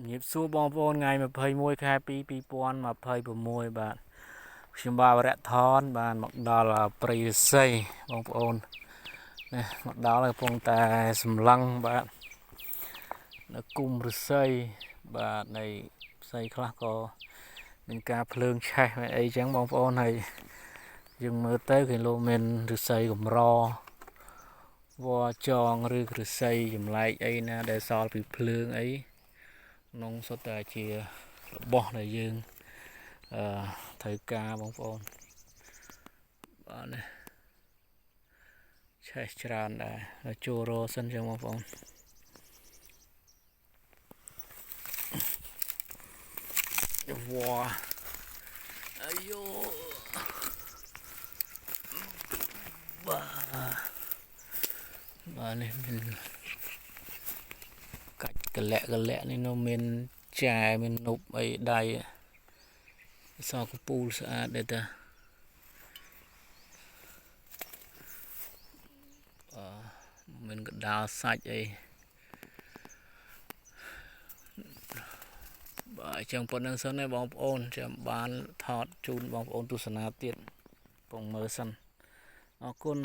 ញៀបសួរបងប្អូនថ្ងៃ21ខែ2 2026បាទខ្ញុំបាទវរៈថនបានមកដល់ព្រៃឫស្សីបងប្អូននេះមកដល់ហើយកំពុងតែសម្លឹងបាទនៅគុំឫស្សីបាទនៃផ្សេងខ្លះក៏មានការភ្លើងឆេះអីចឹងបងប្អូនហើយយើងមើលទៅគេលោកមានឫស្សីកម្រវ៉ចងឬឫស្សីចម្លែកអីណាដែលសល់ពីភ្លើងអីក្នុងសុទ្ធតែជារបស់ដែលយើងត្រូវការបងប្អូនបាទនេះឆេះច្រើនដែរចូលរសិនចឹងបងប្អូនវ៉អាយ៉ូបាទនេះមានកាច់កលាក់នេះនៅមានចែមាននប់អីដៃសកពូលស្អាតដែរតាមានកដាលសាច់អីបាទអញ្ចឹងប៉ុណ្្នឹងសិនឯងបងប្អូនចាំបានថតជូនបងប្អូនទស្សនាទៀតពងមើលសិនអរគុណ